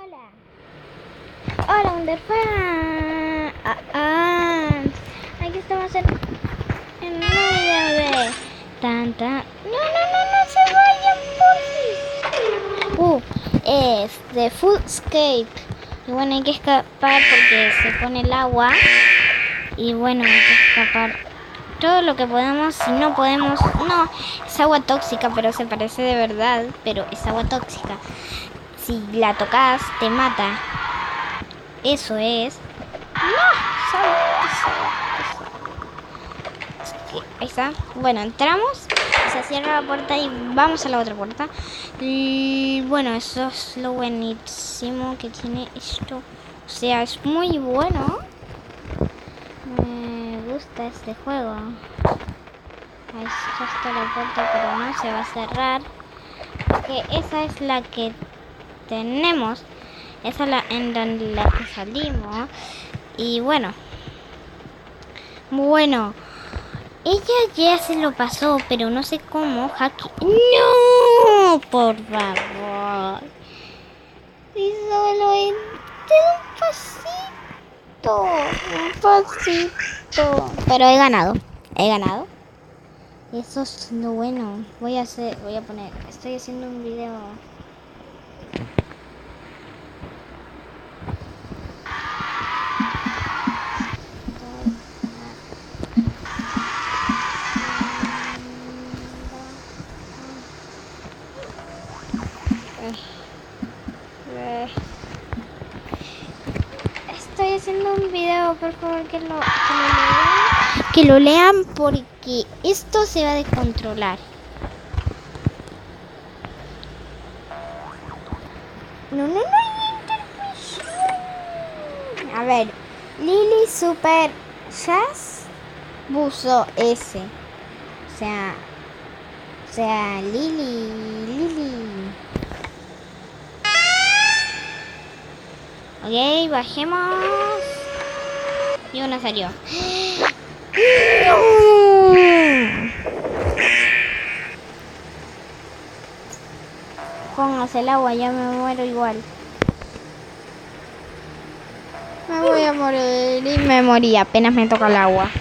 Hola. Hola, Wonderfan. Aquí estamos en un video de tanta. No se vayan, porfis. Es de full scape. Y bueno, hay que escapar porque se pone el agua. Y bueno, hay que escapar todo lo que podamos. Si no podemos, no, es agua tóxica, pero se parece de verdad. Pero es agua tóxica. Si la tocas, te mata. Eso es. Ahí está. Bueno, entramos. Se cierra la puerta y vamos a la otra puerta. Y bueno, eso es lo buenísimo que tiene esto. O sea, es muy bueno. Me gusta este juego. Ahí está la puerta, pero no se va a cerrar. Porque esa es la que tenemos. Esa es la en donde la que salimos. Y bueno, ella ya se lo pasó, pero no sé cómo. ¡No! Por favor. Y solo en un pasito. Pero he ganado. Eso es lo bueno. Voy a poner. Estoy haciendo un video. Estoy haciendo un video, por favor, que lo lean porque esto se va a descontrolar. No hay interpretación. A ver, Lily Super Jazz Buzo S. O sea, Lily. Ok, bajemos. Y una salió. ¡No! Póngase el agua, ya me muero igual. Me voy a morir y me morí apenas me toca el agua.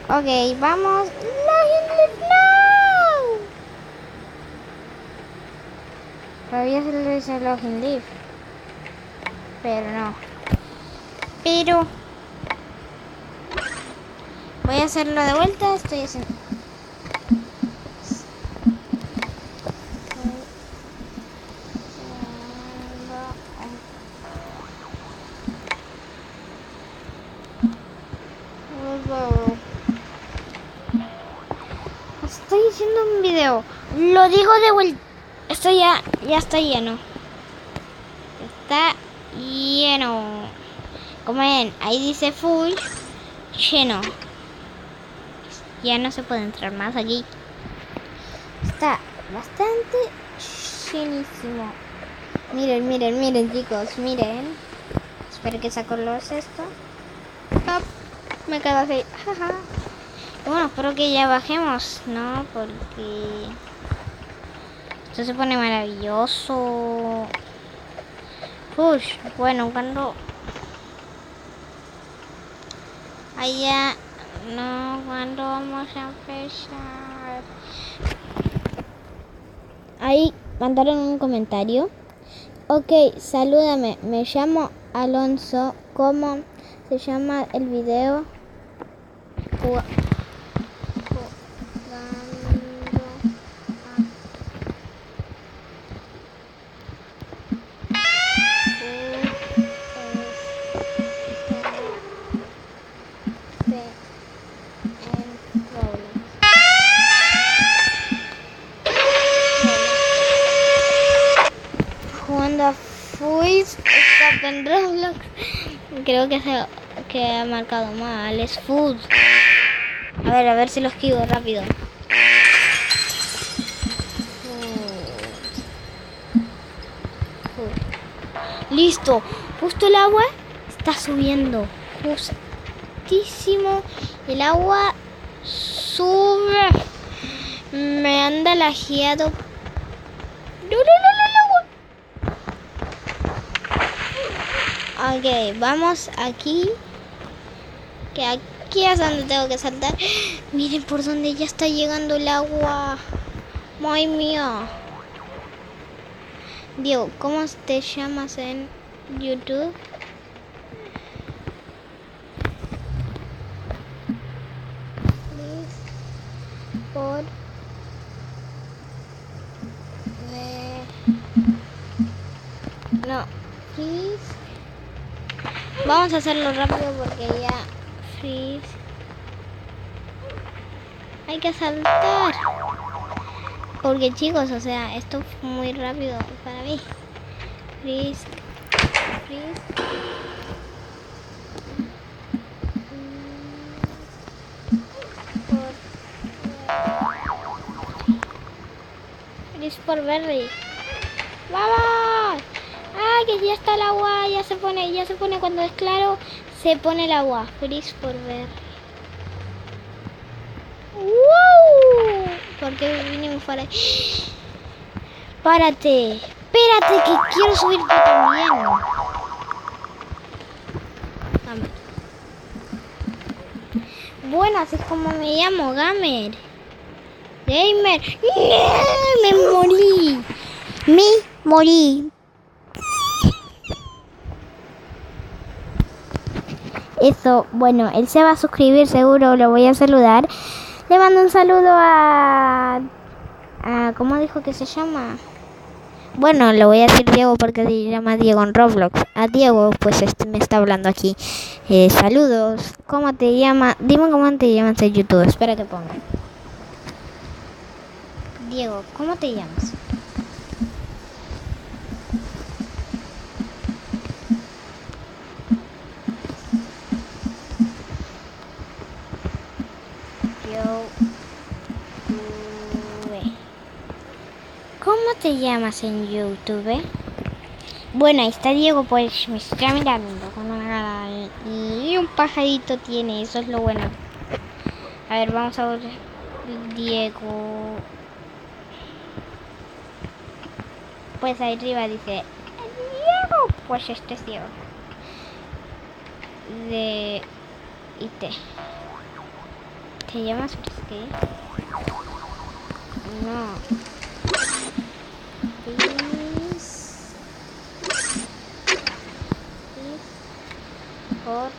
Ok, vamos. ¡No! Todavía se le dice Login Leaf. Pero no. Voy a hacerlo de vuelta. Estoy haciendo. Estoy haciendo un video. Lo digo de vuelta. Esto ya está lleno. Está lleno. Como ven, ahí dice full lleno. Ya no se puede entrar más aquí. Está bastante llenísimo. Miren chicos, miren. Espero que esa color es esto. Hop, me quedo así. Jaja. Bueno, espero que ya bajemos, ¿no? Porque esto se pone maravilloso. Push, bueno, cuando allá, no, cuando vamos a empezar. Ahí mandaron un comentario. Ok, salúdame, me llamo Alonso. ¿Cómo se llama el video? Jugando fui escape en Roblox. Creo que ha marcado mal. Es food. A ver si lo esquivo rápido. Listo. Justo el agua está subiendo. Justísimo. El agua sube. Me anda lajeado. No, el agua. Ok, vamos aquí. Que aquí es donde tengo que saltar. Miren por donde ya está llegando el agua. Madre mía. Diego, ¿cómo te llamas en YouTube? Por no, please. Vamos a hacerlo rápido porque ya freeze. Hay que saltar. Porque chicos, o sea, esto fue muy rápido para mí. Freeze. Freeze. Freeze por Berry. ¡Vamos! ¡Ah, que ya está el agua! Ya se pone cuando es claro, se pone el agua. Freeze por Berry. ¡Wow! ¿Por qué vinimos para ahí? Párate. Espérate que quiero subir yo también. Bueno, así es como me llamo, Gamer. Gamer. Me morí. Me morí. Eso, bueno, él se va a suscribir, seguro, lo voy a saludar. Le mando un saludo a ¿cómo dijo que se llama? Bueno, le voy a decir Diego porque se llama Diego en Roblox. A Diego, pues me está hablando aquí. Saludos. ¿Cómo te llamas? Dime cómo te llamas en YouTube. Espera que ponga. Diego, ¿cómo te llamas? ¿Cómo te llamas en YouTube? Bueno, ahí está Diego, pues me está mirando con una cara y un pajarito tiene, eso es lo bueno. A ver, vamos a ver Diego. Pues ahí arriba dice Diego, pues este es Diego. De IT. ¿Te llamas Frisky? No. Por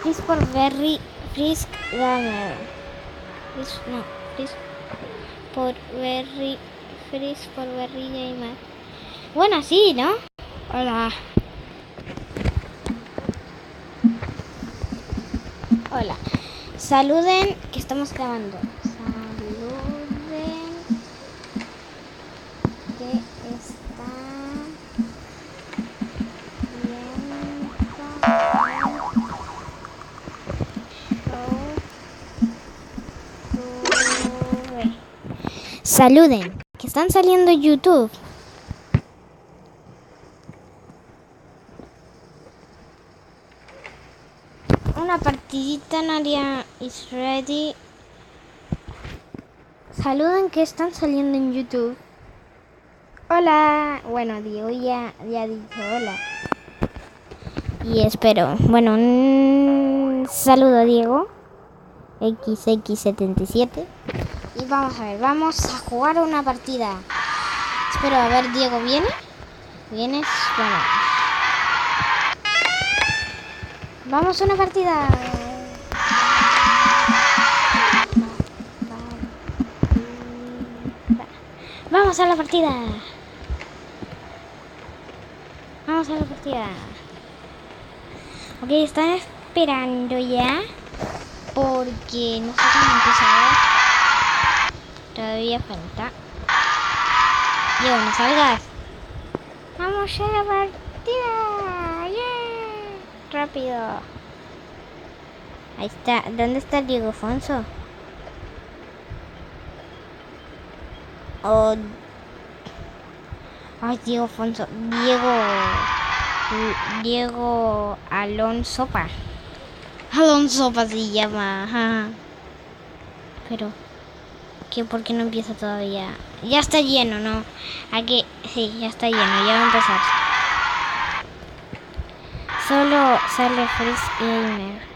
Freeze por Berry Frisk Gamer. Freeze por Berry Freeze por Berry Gamer. Bueno, sí, ¿no? Hola. Hola. Saluden que estamos grabando. Saluden que está viendo. Saluden que están saliendo en YouTube. Una partidita, Nadia is ready. Saluden que están saliendo en YouTube. Hola. Bueno, Diego ya ha dicho hola. Y espero. Bueno, un saludo, Diego. XX77. Y vamos a ver, vamos a jugar una partida. Espero, a ver, Diego, ¿viene? ¿Vienes? Bueno. Vamos a una partida. Vamos a la partida. Vamos a la partida. Ok, están esperando ya. Porque no sé cómo empezar. Todavía falta. Diego, no salgas. Vamos a la partida. Yeah. Rápido. Ahí está. ¿Dónde está Diego Afonso? Oh. Ay, Diego Afonso. Diego Alonso Pa. Alonso Pa se llama. pero ¿por qué no empieza todavía? Ya está lleno, ¿no? Aquí, sí, ya está lleno, ya va a empezar. Solo sale Freeze Gamer.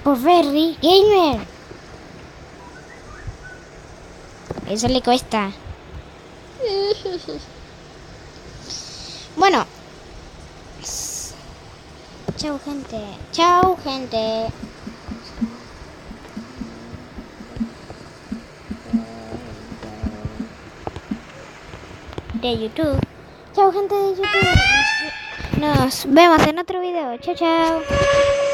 Por Ferry Gamer. Eso le cuesta. Bueno. Chao, gente. Chao, gente. De YouTube. Chao, gente de YouTube. Nos vemos en otro video. Chao, chao.